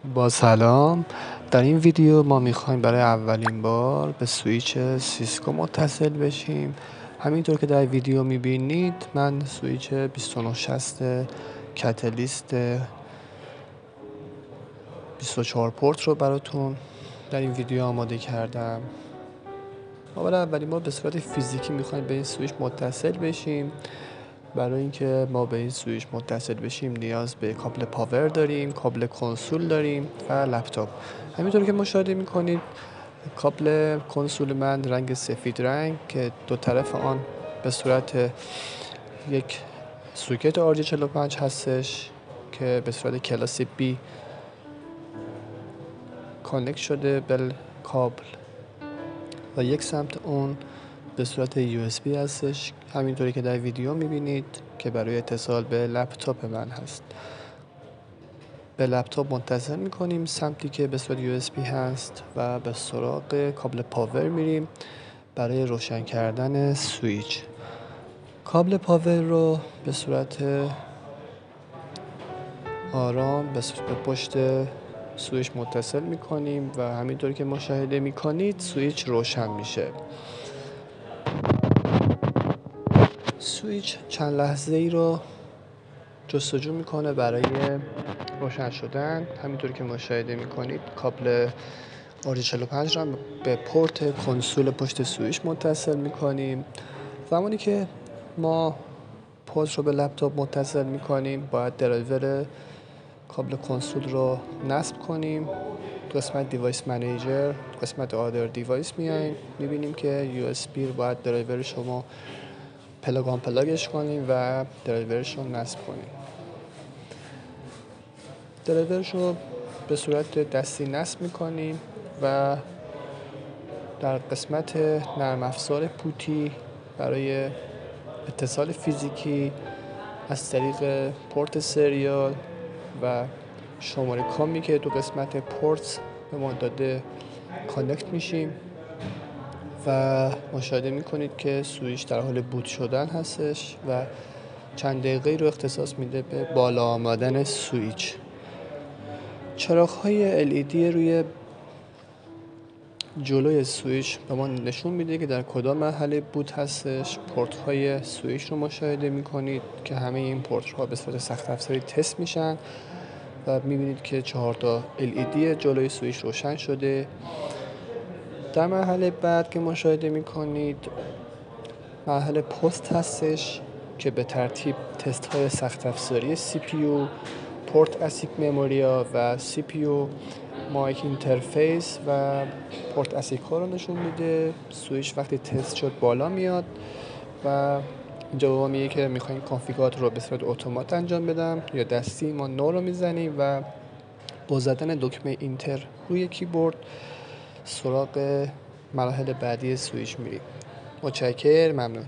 با سلام. در این ویدیو ما میخوایم برای اولین بار به سویچ سیسکو متصل بشیم. همینطور که در ویدیو میبینید من سویچ 2960 کتلیست 24 پورت رو براتون در این ویدیو آماده کردم. ما برای اولین بار به صورت فیزیکی میخوایم به این سویچ متصل بشیم. برای اینکه ما به این سویچ متصل بشیم نیاز به کابل پاور داریم، کابل کنسول داریم و لپتاپ. همینطور که مشاهده میکنید کابل کنسول من رنگ سفید رنگ که دو طرف آن به صورت یک سوکت RJ45 هستش که به صورت کلاس B کانکت شده به کابل و یک سمت اون به صورت USB هستش، همینطوری که در ویدیو میبینید که برای اتصال به لپتاپ من هست. به لپتاپ متصل میکنیم سمتی که به صورت USB هست و به سراغ کابل پاور میریم برای روشن کردن سویچ. کابل پاور رو به صورت آرام به پشت سویچ متصل میکنیم و همینطور که مشاهده میکنید سویچ روشن میشه. سویچ چند لحظه ای رو جستجو میکنه برای روشن شدن. همینطور که مشاهده میکنید کابل RJ45 رو به پورت کنسول پشت سویچ متصل میکنیم. زمانی که ما پورت رو به لپتاپ متصل میکنیم باید درایور کابل کنسول رو نصب کنیم. قسمت دیوایس منیجر، قسمت آدر دیوایس میایم میبینیم که USB رو باید درایور شما پلاگش کنیم و درایورش رو نصب کنیم. درایورش رو به صورت دستی نصب میکنیم و در قسمت نرم افزار پوتی برای اتصال فیزیکی از طریق پورت سریال و شماره کامی که تو قسمت پورت به ما داده کانکت میشیم و مشاهده میکنید که سویچ در حال بوت شدن هستش و چند دقیقه رو اختصاص میده به بالا آمدن سویچ. چراغ‌های LED روی جلوی سویچ به ما نشون میده که در کدام مرحله بوت هستش. پورت های سویچ رو مشاهده میکنید که همه این پورت ها به صورت سخت افزاری تست میشن و میبینید که 4 تا LED جلوی سویچ روشن شده. در مرحله بعد که مشاهده میکنید مرحله پست هستش که به ترتیب تست های سخت افزاری CPU، پورت اسیک مموریا و CPU مایک اینترفیس و پورت اسیک ها رو نشون میده. سویچ وقتی تست شد بالا میاد و اینجا میگه که میخوایم کانفیگات رو به صورت اتومات انجام بدم یا دستی. ما نو رو میزنیم و با زدن دکمه اینتر روی کیبورد سراغ مراحل بعدی سویچ میریم. متشکرم، ممنون.